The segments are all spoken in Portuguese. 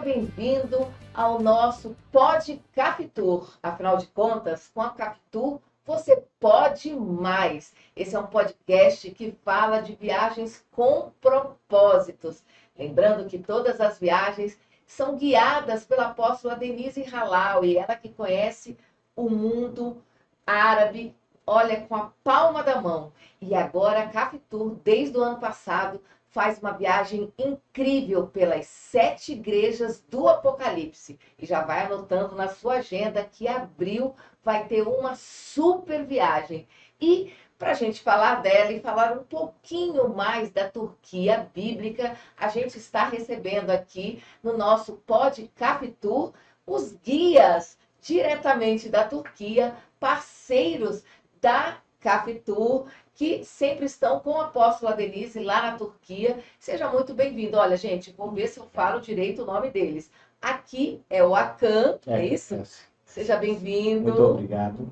Seja bem-vindo ao nosso Pod Capitur. Afinal de contas, com a Capitur, você pode mais. Esse é um podcast que fala de viagens com propósitos. Lembrando que todas as viagens são guiadas pela apóstola Denise Halaui, ela que conhece o mundo árabe, olha, com a palma da mão. E agora a Capitur, desde o ano passado, faz uma viagem incrível pelas 7 igrejas do Apocalipse. E já vai anotando na sua agenda que abril vai ter uma super viagem. E para a gente falar dela e falar um pouquinho mais da Turquia bíblica, a gente está recebendo aqui no nosso Pod Capitur os guias diretamente da Turquia, parceiros da Capitur, que sempre estão com a apóstola Denise lá na Turquia. Seja muito bem-vindo. Olha, gente, vou ver se eu falo direito o nome deles. Aqui é o Akan, é isso? Seja bem-vindo. Muito obrigado.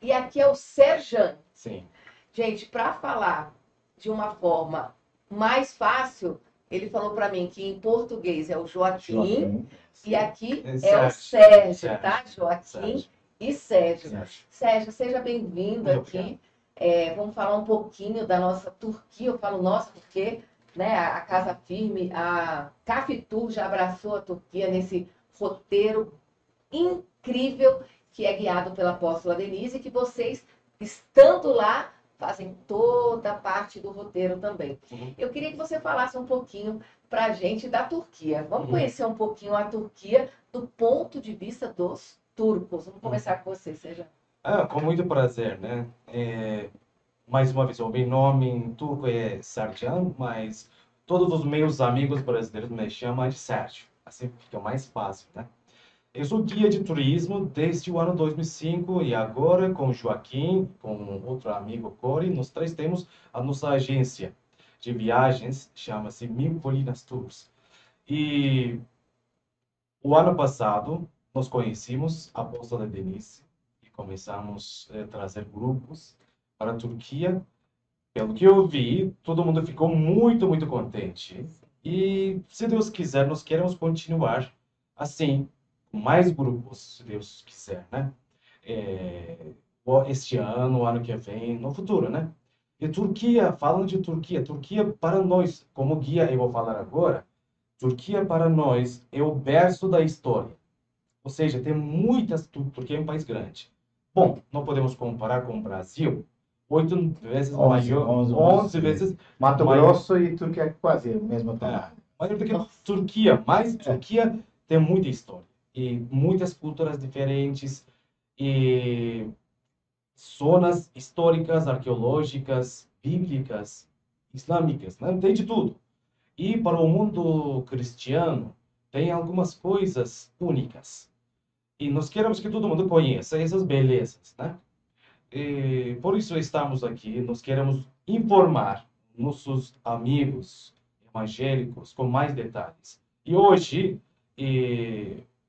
E aqui é o Serjan. Sim. Gente, para falar de uma forma mais fácil, ele falou para mim que em português é o Joaquim. E aqui é o Sérgio, tá? Joaquim e Sérgio. Sérgio, seja bem-vindo aqui. Vamos falar um pouquinho da nossa Turquia. Eu falo nossa porque, né, a Casa Firme, a Capitur já abraçou a Turquia nesse roteiro incrível que é guiado pela apóstola Denise, que vocês, estando lá, fazem toda a parte do roteiro também. Eu queria que você falasse um pouquinho para a gente da Turquia. Vamos conhecer um pouquinho a Turquia do ponto de vista dos turcos. Vamos começar com você, Seja. Com muito prazer, né? Mais uma vez, o meu nome em turco é Sercan, mas todos os meus amigos brasileiros me chamam de Sérgio. Assim fica mais fácil, né? Eu sou guia de turismo desde o ano 2005 e agora com o Joaquim, com outro amigo Cori, nós três temos a nossa agência de viagens, chama-se Mil Colinas Tours. E o ano passado nós conhecemos a apóstola Denise e começamos a trazer grupos para a Turquia. Pelo que eu vi, todo mundo ficou muito, muito contente. E se Deus quiser, nós queremos continuar assim, com mais grupos, se Deus quiser, né? Este ano, o ano que vem, no futuro, né? E Turquia, falando de Turquia, Turquia para nós, como guia eu vou falar agora, Turquia para nós é o berço da história. Ou seja, tem muitas... Turquia é um país grande. Bom, não podemos comparar com o Brasil, 8 vezes maior, 11 vezes... Mato maior, Grosso e Turquia é quase o mesmo tamanho. maior do que Turquia, mas Turquia tem muita história. E muitas culturas diferentes, e zonas históricas, arqueológicas, bíblicas, islâmicas, né? Tem de tudo. E para o mundo cristiano, tem algumas coisas únicas. E nós queremos que todo mundo conheça essas belezas, né? E por isso estamos aqui, nós queremos informar nossos amigos evangélicos com mais detalhes. E hoje,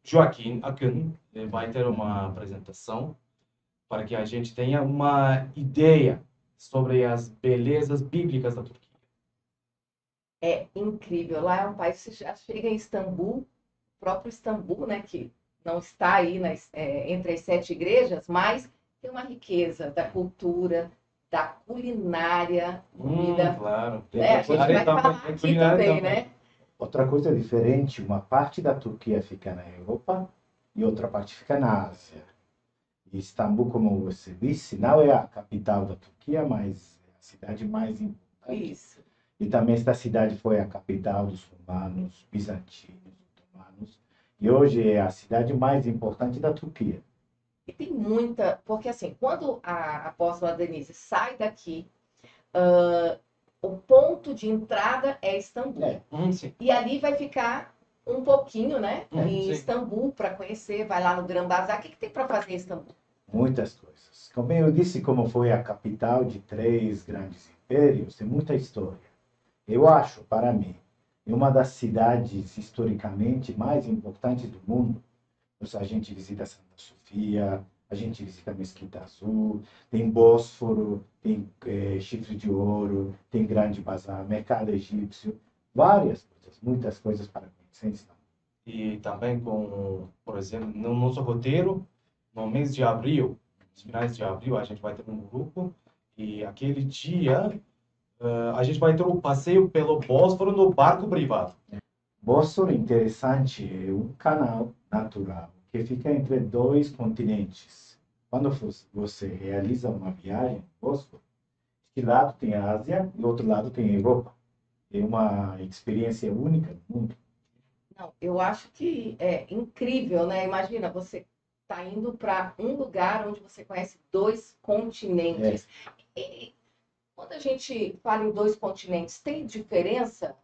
Joaquim Akın vai ter uma apresentação para que a gente tenha uma ideia sobre as belezas bíblicas da Turquia. É incrível. Lá é um país que já chega em Istambul, o próprio Istambul, né, que não está aí entre as 7 igrejas, mas tem uma riqueza da cultura, da culinária, comida. Claro. Né? A gente vai falar aqui também, né? Outra coisa diferente, uma parte da Turquia fica na Europa e outra parte fica na Ásia. E Istambul, como você disse, não é a capital da Turquia, mas é a cidade mais importante. Isso. E também esta cidade foi a capital dos romanos, bizantinos, otomanos. E hoje é a cidade mais importante da Turquia. E tem muita... Porque, assim, quando a apóstola Denise sai daqui, o ponto de entrada é Istambul. Sim. E ali vai ficar um pouquinho, né? Em Sim. Istambul, para conhecer. Vai lá no Gran Bazar. O que tem para fazer em Istambul? Muitas coisas. Como eu disse, como foi a capital de 3 grandes impérios, tem muita história. Eu acho, para mim, é uma das cidades historicamente mais importantes do mundo. A gente visita Santa Sofia, a gente visita a Mesquita Azul, tem Bósforo, tem Chifre de Ouro, tem Grande Bazar, Mercado Egípcio, várias coisas, muitas coisas para conhecer. E também com, por exemplo, no nosso roteiro, no mês de abril, nos finais de abril, a gente vai ter um grupo e aquele dia a gente vai ter um passeio pelo Bósforo no barco privado. Bósforo interessante é um canal natural que fica entre dois continentes. Quando você realiza uma viagem no Bósforo, de lado tem a Ásia e do outro lado tem a Europa. É uma experiência única no mundo. Não, eu acho que é incrível, né? Imagina, você está indo para um lugar onde você conhece dois continentes. E quando a gente fala em dois continentes, tem diferença?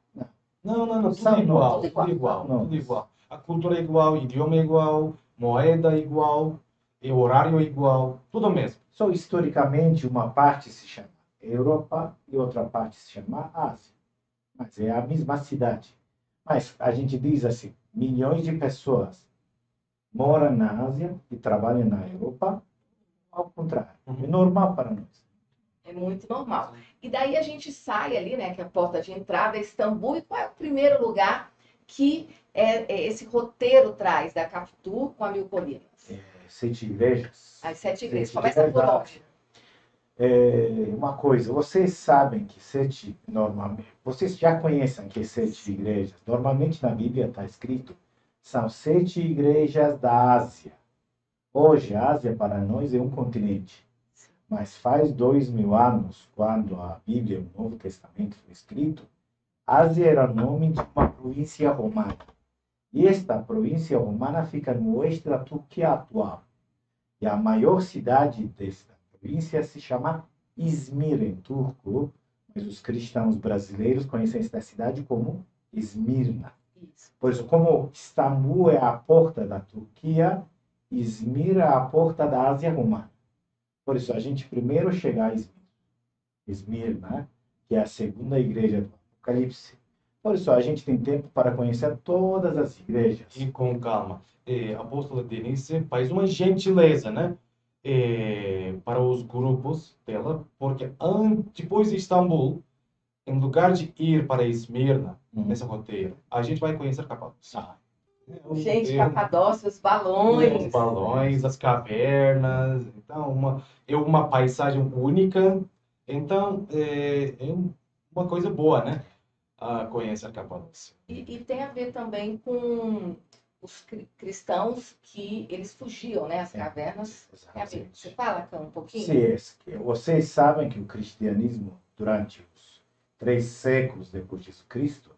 Não, tudo São igual, tudo tudo igual. igual, Não. tudo igual. A cultura é igual, o idioma é igual, moeda é igual, e o horário é igual, tudo mesmo. Só historicamente uma parte se chama Europa e outra parte se chama Ásia. Mas é a mesma cidade. Mas a gente diz assim, milhões de pessoas moram na Ásia e trabalham na Europa, ao contrário. É normal para nós. É muito normal. E daí a gente sai ali, né? Que é a porta de entrada é Istambul. E qual é o primeiro lugar que esse roteiro traz da Capitu com a Mil Colinas? 7 igrejas. As 7 igrejas. Sete Começa por igrejas. onde? Uma coisa, vocês sabem que normalmente, vocês já conhecem que 7 igrejas, normalmente na Bíblia está escrito, são 7 igrejas da Ásia. Hoje, a Ásia para nós é um continente. Mas faz 2000 anos, quando a Bíblia, o Novo Testamento foi escrito, Ásia era o nome de uma província romana. E esta província romana fica no oeste da Turquia atual. E a maior cidade desta província se chama Izmir, em turco, mas os cristãos brasileiros conhecem esta cidade como Esmirna. Isso. Pois como Istambul é a porta da Turquia, Izmir é a porta da Ásia Romana. Por isso, a gente primeiro chega a Esmirna, que é a segunda igreja do Apocalipse. Por isso, a gente tem tempo para conhecer todas as igrejas. E com calma. A apóstola Denise faz uma gentileza, né? Para os grupos dela, porque depois de Istambul, em lugar de ir para Esmirna, nesse roteiro, a gente vai conhecer Capadócia. Gente, Capadócia, os balões. Os balões, as cavernas, então é uma paisagem única, então é uma coisa boa, né? A conhecer a Capadócia. E tem a ver também com os cristãos que eles fugiam, né? As cavernas. Tem a ver. Você fala, Cã, um pouquinho? Sim, vocês sabem que o cristianismo, durante os 3 séculos depois de Cristo,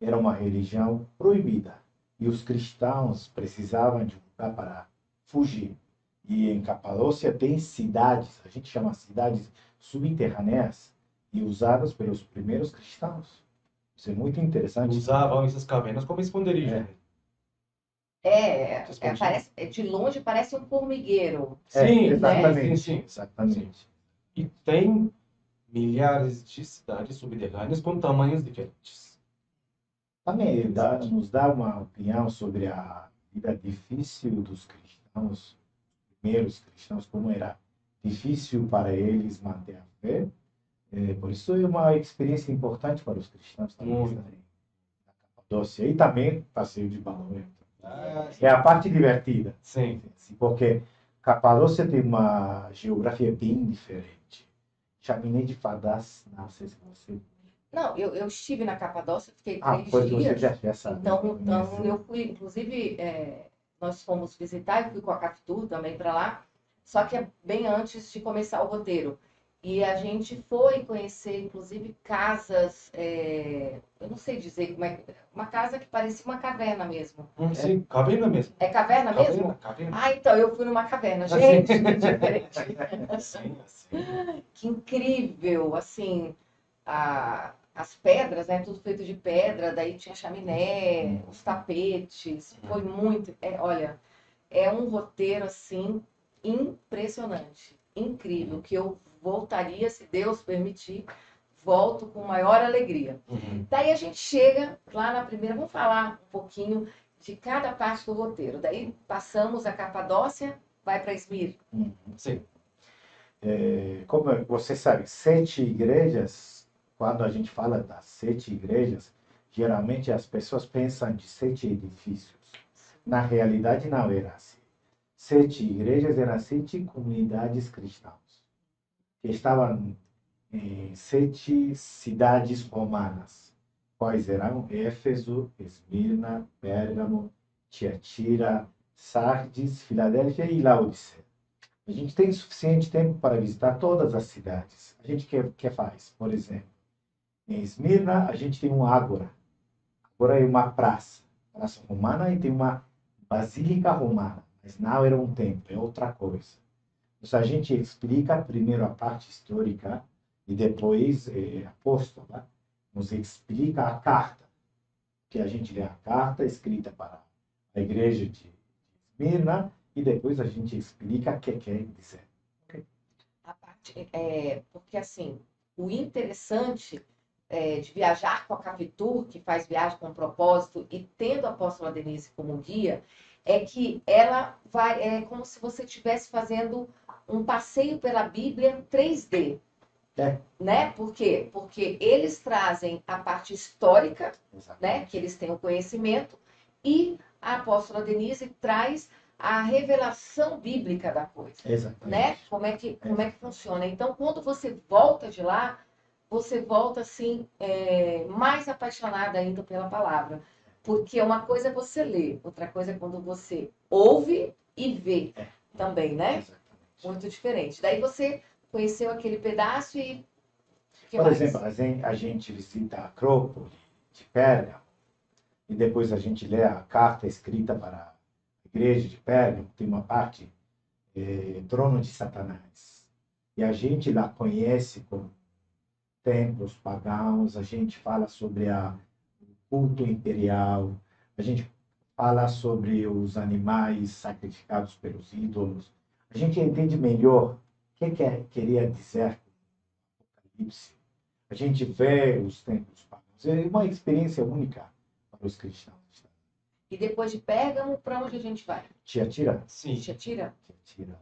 era uma religião proibida. E os cristãos precisavam de um lugar para fugir. E em Capadócia tem cidades, a gente chama cidades subterrâneas, e usadas pelos primeiros cristãos. Isso é muito interessante. Usavam essas cavernas como esconderijo. De longe parece um formigueiro. Sim, exatamente. sim. Exatamente. E tem milhares de cidades subterrâneas com tamanhos diferentes. Também nos dá uma opinião sobre a vida difícil dos cristãos, primeiros cristãos, como era difícil para eles manter a fé. Por isso é uma experiência importante para os cristãos também estarem na Capadócia. E também passeio de balão. É a parte divertida. Sim. Porque Capadócia tem uma geografia bem diferente. Chaminé de Fadás, não sei se você... Não, eu estive na Capadócia, fiquei 3 pois dias. você já sabe. Então eu fui, inclusive, nós fomos visitar, eu fui com a Capitu também para lá, só que é bem antes de começar o roteiro. E a gente foi conhecer, inclusive, casas, eu não sei dizer como é, uma casa que parecia uma caverna mesmo. Sim, caverna mesmo. É caverna mesmo? Caverna. Ah, então eu fui numa caverna. Gente, que diferente. Sim. Que incrível, assim, as pedras, né? Tudo feito de pedra, daí tinha chaminé, os tapetes, foi muito. Olha, é um roteiro assim impressionante, incrível, que eu voltaria, se Deus permitir, volto com maior alegria. Daí a gente chega lá na primeira, vamos falar um pouquinho de cada parte do roteiro. Daí passamos a Capadócia, vai para Esmir. Sim. Como você sabe, 7 igrejas, quando a gente fala das 7 igrejas, geralmente as pessoas pensam de 7 edifícios. na realidade não era assim. 7 igrejas eram 7 comunidades cristãs, que estavam em 7 cidades romanas. Quais eram? Éfeso, Esmirna, Pérgamo, Tiatira, Sardes, Filadélfia e Laodiceia. A gente tem suficiente tempo para visitar todas as cidades. A gente que faz, por exemplo, em Esmirna a gente tem um ágora. Agora é uma praça romana, e tem uma basílica romana, mas não era um templo, é outra coisa. Então a gente explica primeiro a parte histórica e depois a apóstola nos explica a carta, que a gente lê a carta escrita para a igreja de Esmirna e depois a gente explica o que quer dizer. A parte, porque assim, o interessante de viajar com a Capitur, que faz viagem com propósito, e tendo a apóstola Denise como guia, é que ela vai, é como se você estivesse fazendo um passeio pela Bíblia 3D. Né? Por quê? Porque eles trazem a parte histórica, né? Que eles têm o conhecimento, e a apóstola Denise traz a revelação bíblica da coisa. Né? Como é que funciona. Então, quando você volta de lá, você volta assim, mais apaixonada ainda pela palavra. Porque uma coisa é você ler, outra coisa é quando você ouve e vê também, né? Muito diferente. Daí você conheceu aquele pedaço e... Por exemplo, a gente visita a Acrópole de Pérgamo e depois a gente lê a carta escrita para a igreja de Pérgamo, tem uma parte, trono de Satanás. E a gente lá conhece como templos pagãos, a gente fala sobre o culto imperial, a gente fala sobre os animais sacrificados pelos ídolos. A gente entende melhor o que queria dizer o Apocalipse. A gente vê os templos pagãos. É uma experiência única para os cristãos. E depois de Pérgamo, para onde a gente vai? Tiatira. Sim. Tiatira? Tiatira.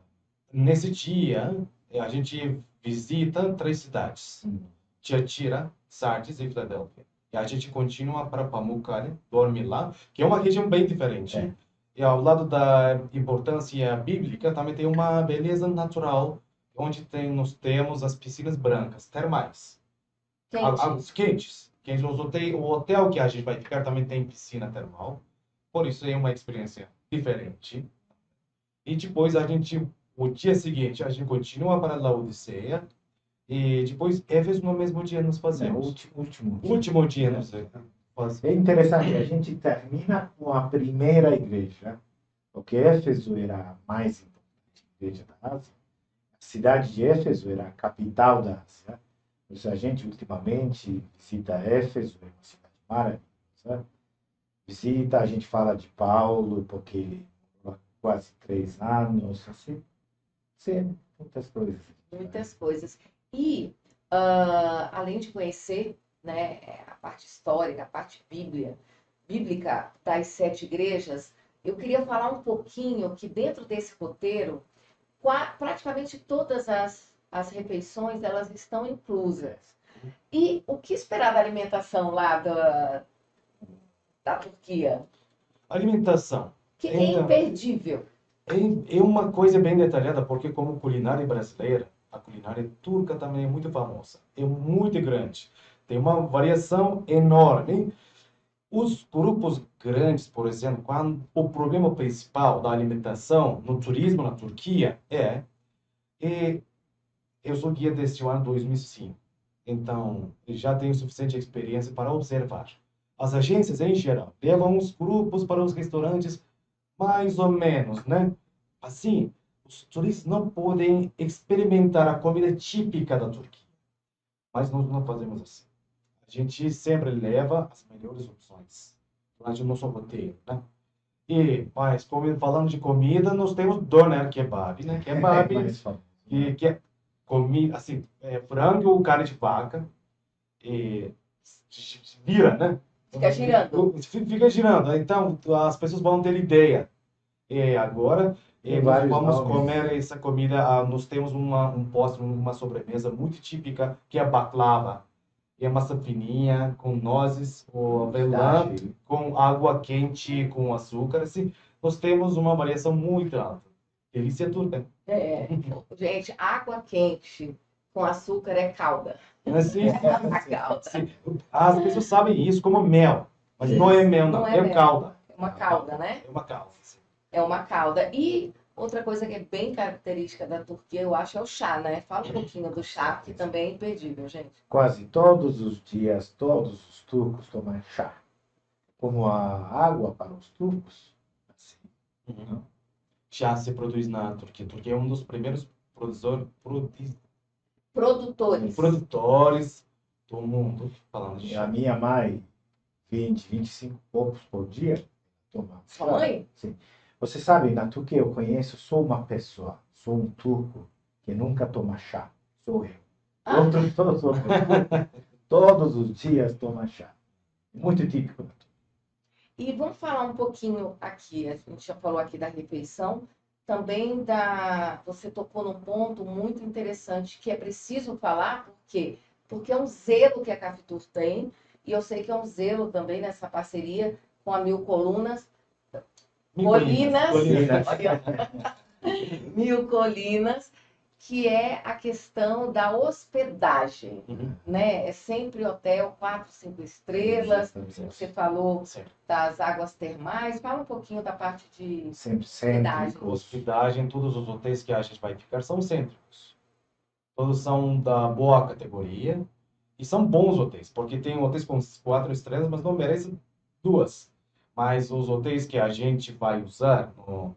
Nesse dia, a gente visita 3 cidades. Tiatira, Sardes e Filadélfia. E a gente continua para Pamukkale, dorme lá, que é uma região bem diferente. E ao lado da importância bíblica, também tem uma beleza natural, onde nós temos as piscinas brancas, termais. Quentes. O hotel que a gente vai ficar também tem piscina termal. Por isso é uma experiência diferente. E depois o dia seguinte, a gente continua para Laodiceia. E depois, Éfeso no mesmo dia nós fazemos. Último dia nós fazemos. É interessante, a gente termina com a primeira igreja, porque Éfeso era a mais importante igreja da Ásia. A cidade de Éfeso era a capital da Ásia. Então, a gente ultimamente visita Éfeso, é uma cidade maravilhosa. Visita, a gente fala de Paulo, porque ele morou quase 3 anos, assim. Sim, muitas coisas. Muitas coisas. E, além de conhecer, né, a parte histórica, a parte bíblica das 7 igrejas, eu queria falar um pouquinho que dentro desse roteiro, praticamente todas as refeições, elas estão inclusas. E o que esperar da alimentação lá da Turquia? Alimentação. Que é imperdível. É uma coisa bem detalhada, porque como culinária brasileira, a culinária turca também é muito famosa. É muito grande. Tem uma variação enorme. Os grupos grandes, por exemplo, quando o problema principal da alimentação no turismo na Turquia eu sou guia deste ano 2005. Então, já tenho suficiente experiência para observar. As agências, em geral, levam os grupos para os restaurantes mais ou menos, né? Assim, os turistas não podem experimentar a comida típica da Turquia. Mas nós não fazemos assim. A gente sempre leva as melhores opções durante o nosso roteiro, né? Mas falando de comida, nós temos doner kebab, né? Kebab, que é comida, assim, frango ou carne de vaca. Vira, né? Fica girando. Fica girando. Então, as pessoas vão ter ideia. Agora, nós vamos comer essa comida. Nós temos um postre, uma sobremesa muito típica, que é a baklava. É massa fininha, com nozes, ou avelã, com água quente, com açúcar. Assim, nós temos uma variação muito alta. Delícia turca. Gente, água quente com açúcar é calda. Assim, A calda. assim, as pessoas sabem isso como mel, mas não é mel, não, é mel. calda. É uma calda, né? É uma calda. Sim. É uma calda. E outra coisa que é bem característica da Turquia, eu acho, é o chá, né? Fala um pouquinho do chá, que também é imperdível, gente. Quase todos os dias, todos os turcos tomam chá. Como a água para os turcos. Assim, Uhum. Chá se produz na Turquia. A Turquia é um dos primeiros produtores do mundo falando de e a chá. minha mãe, 20, 25 copos por dia, toma chá. Sua mãe? Sim. Você sabe, na Turquia eu conheço só uma pessoa, sou um turco que nunca toma chá. Sou eu. Todos os todos os dias toma chá. Muito típico. E vamos falar um pouquinho aqui, a gente já falou aqui da refeição, também você tocou num ponto muito interessante que é preciso falar, por quê? Porque é um zelo que a Cafitur tem, e eu sei que é um zelo também nessa parceria com a Mil Colunas, Colinas, Mil Colinas, que é a questão da hospedagem, né? É sempre hotel 4, 5 estrelas. Você falou das águas termais. Fala um pouquinho da parte de hospedagem. Hospedagem, todos os hotéis que a gente vai ficar são cêntricos. Todos são da boa categoria e são bons hotéis, porque tem hotéis com 4 estrelas, mas não merecem 2. Mas os hotéis que a gente vai usar no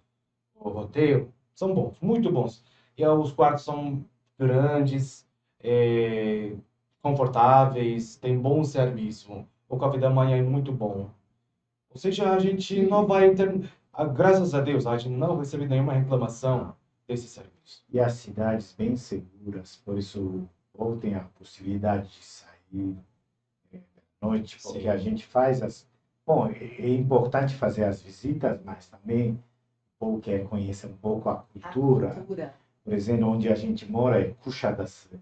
roteiro são bons, muito bons. E os quartos são grandes, confortáveis, tem bom serviço. O café da manhã é muito bom. Ou seja, a gente não vai ter, graças a Deus, a gente não recebe nenhuma reclamação desse serviço. E as cidades bem seguras, por isso ou tem a possibilidade de sair à noite, porque a gente faz as... Bom, é importante fazer as visitas, mas também ou quer conhecer um pouco a cultura. Por exemplo, onde a gente mora é Kuşadası.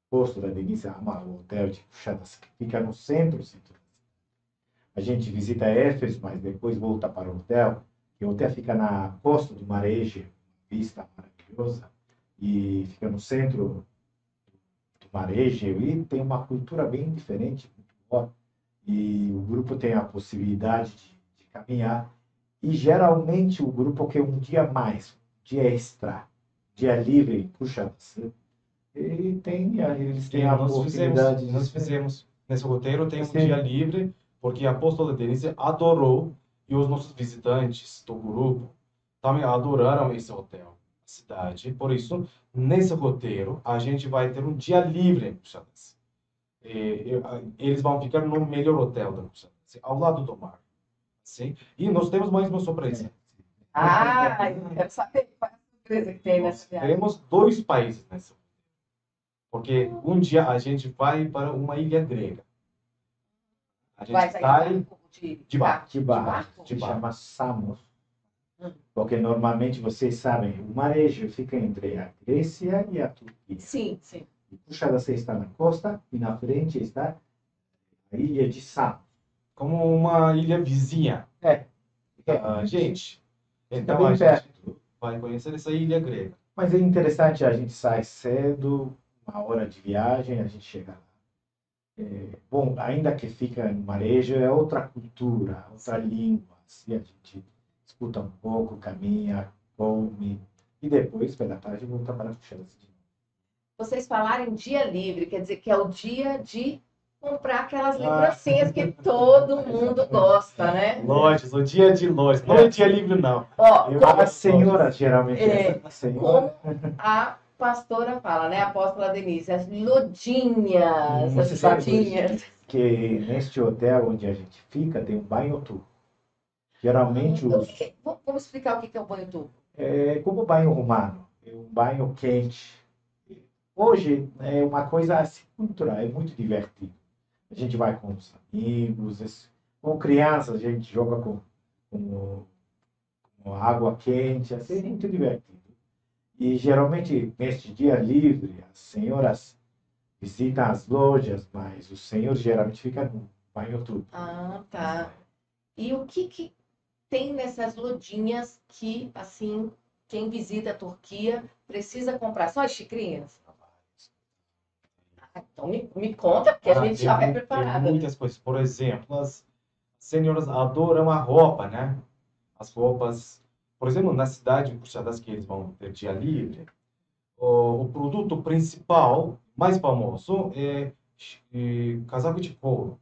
Posto da Denise ama o hotel de Kuşadası, que fica no centro. A gente visita Éfeso, mas depois volta para o hotel. E o hotel fica na costa do Mar Egeu, vista maravilhosa, e fica no centro do Mar Egeu, e tem uma cultura bem diferente, muito boa. E o grupo tem a possibilidade de caminhar. E geralmente o grupo quer um dia mais, um dia extra, dia livre, Kuşadası. E eles têm a possibilidade Nós fizemos. Nesse roteiro tem um dia livre, porque a apóstola Denise adorou, e os nossos visitantes do grupo também adoraram esse hotel, a cidade. Por isso, nesse roteiro, a gente vai ter um dia livre em Kuşadası. Eles vão ficar no melhor hotel da Kuşadası, ao lado do mar. Sim? E nós temos mais uma surpresa. Eu quero saber qual é a surpresa que tem nessa viagem. Teremos 2 países nessa. Porque um dia a gente vai para uma ilha grega. A gente sai de barco. Se chama Samos. Porque normalmente vocês sabem, o Mar Egeu fica entre a Grécia e a Turquia. Sim. E Kuşadası está na costa e na frente está a ilha de Samos. Como uma ilha vizinha. Gente, então a gente vai conhecer essa ilha grega. Mas é interessante, a gente sai cedo, 1 hora de viagem, a gente chega lá. Bom, ainda que fica no Mar Egeu, é outra cultura, outra língua. Assim, a gente escuta um pouco, caminha, come, e depois, pela tarde, volta para Kuşadası de novo. Vocês falarem dia livre, quer dizer que é o dia de comprar aquelas lembrancinhas que todo mundo gosta, né? Lojas, o dia de lojas. Não é dia livre, não. A senhora, geralmente, como a pastora fala, né? A apóstola Denise, as lodinhas. Você sabe que neste hotel onde a gente fica, tem um banho turco. Geralmente Vamos explicar o que é o banho turco. É como o banho romano. É um banho quente. Hoje é uma coisa assim, cultural, é muito divertido. A gente vai com os amigos, com crianças, a gente joga com água quente, assim, é muito divertido. E geralmente, neste dia livre, as senhoras visitam as lojas, mas os senhores geralmente ficam no banho turco. Tá. E o que tem nessas lojinhas que, assim, quem visita a Turquia precisa comprar? São as xicrinhas? Então me conta, porque a gente já vai Tem preparada. muitas coisas. Por exemplo, as senhoras adoram a roupa, né? As roupas, por exemplo, na cidade, puxadas que eles vão ter dia livre, o produto principal, mais famoso, é casaco de couro.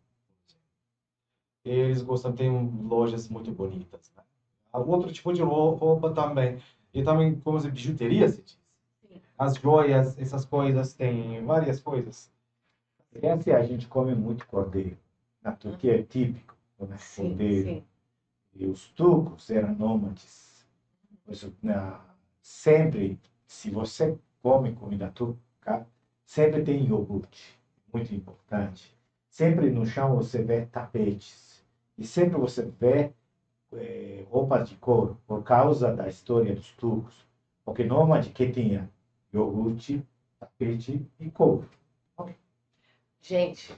Eles gostam, tem lojas muito bonitas, né? Há outro tipo de roupa também. E também, como se bijuteria, se diz. Sim. As joias, essas coisas, tem várias coisas. Essa a gente come muito cordeiro. Na Turquia é típico comer Sim, cordeiro. sim. E os turcos eram nômades. Sempre, se você come comida turca, sempre tem iogurte. Muito importante. Sempre no chão você vê tapetes. E sempre você vê roupas de couro, por causa da história dos turcos. Porque nômade que tinha iogurte, tapete e couro. Gente,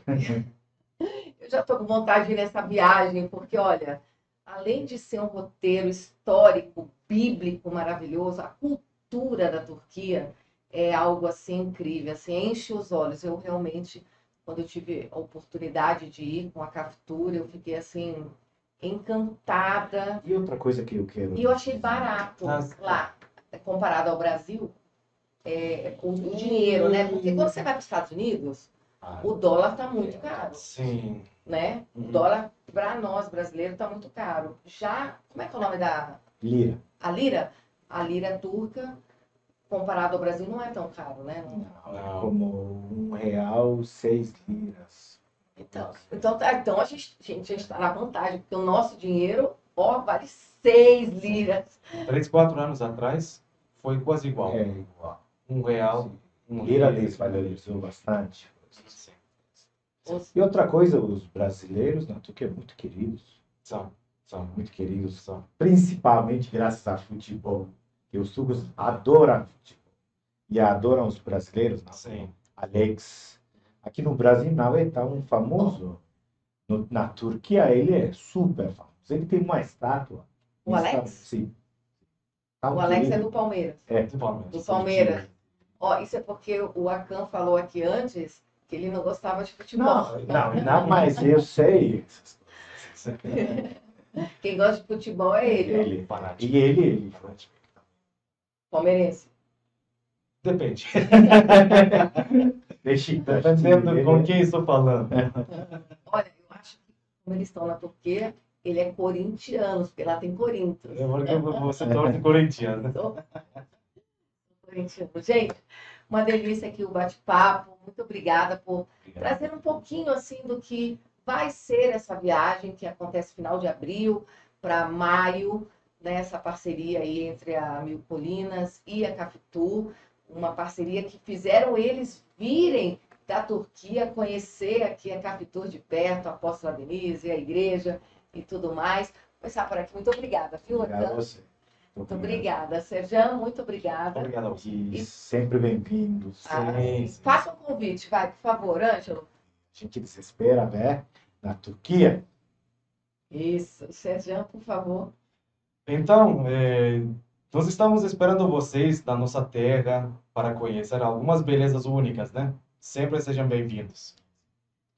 eu já estou com vontade de ir nessa viagem, porque, olha, além de ser um roteiro histórico, bíblico maravilhoso, a cultura da Turquia é algo assim incrível, assim, enche os olhos. Eu realmente, quando eu tive a oportunidade de ir com a Caftura, eu fiquei assim, encantada. E outra coisa que eu quero E eu achei dizer, barato Nossa. lá, comparado ao Brasil, o dinheiro, né? Porque quando você vai para os Estados Unidos, o dólar está muito caro, Sim. né? O Uhum. dólar, para nós brasileiros, está muito caro. Já, como é que é o nome da... lira. A lira? A lira turca, comparado ao Brasil, não é tão caro, né? É como R$ 1, 6 liras. Então a gente está na vantagem, porque o nosso dinheiro, ó, vale 6 liras. 3, 4 anos atrás, foi quase igual. É igual. R$ 1, Lira desvalorizou bastante. Sim. E outra coisa, os brasileiros na Turquia muito queridos. São. Muito queridos. São. Principalmente graças ao futebol. E os turcos adoram futebol. E adoram os brasileiros. Sim. Alex. Aqui no Brasil não é tão famoso. Na Turquia ele é super famoso. Ele tem uma estátua. O Alex? Sim. O Alex é do Palmeiras. Do Palmeiras. Do Palmeiras. Ó, isso é porque o Akan falou aqui antes que ele não gostava de futebol. Não, mas eu sei. Quem gosta de futebol é ele. Ele. Fanático. E ele Palmeirense. Depende. Beşiktaş. Dependendo com quem estou falando. Olha, eu acho que como eles estão na Turquia, ele é corintiano, porque lá tem Corinthians. É porque você torce corintiano, né? Corintiano. Gente, uma delícia aqui o bate-papo. Muito obrigada por trazer um pouquinho assim do que vai ser essa viagem que acontece final de abril para maio, né? Essa parceria aí entre a Mil Colinas e a Caftur, uma parceria que fizeram eles virem da Turquia conhecer aqui a Caftur de perto, a Apóstola Denise, a igreja e tudo mais. Vou começar por aqui. Muito obrigada, viu, Obrigado a Akan? você. Muito obrigada. Serjão, muito obrigada. Obrigado a você. E sempre bem-vindos. Sim. Faça um convite, vai, por favor, Ângelo. A gente desespera, né? Na Turquia. Isso, Serjão, por favor. Então, nós estamos esperando vocês da nossa terra para conhecer algumas belezas únicas, né? Sempre sejam bem-vindos.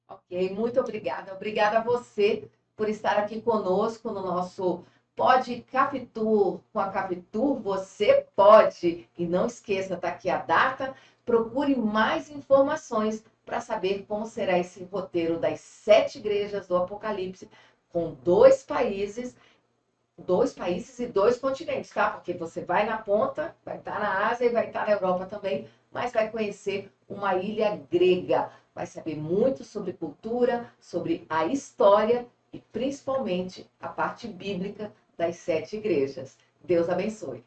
Ok, muito obrigada. Obrigada a você por estar aqui conosco no nosso Pod Caftur. Com a Caftur, você pode. E não esqueça, tá aqui a data. Procure mais informações para saber como será esse roteiro das 7 igrejas do Apocalipse, com 2 países e 2 continentes, tá? Porque você vai na ponta, vai estar na Ásia e vai estar na Europa também, mas vai conhecer uma ilha grega. Vai saber muito sobre cultura, sobre a história e principalmente a parte bíblica das 7 igrejas. Deus abençoe.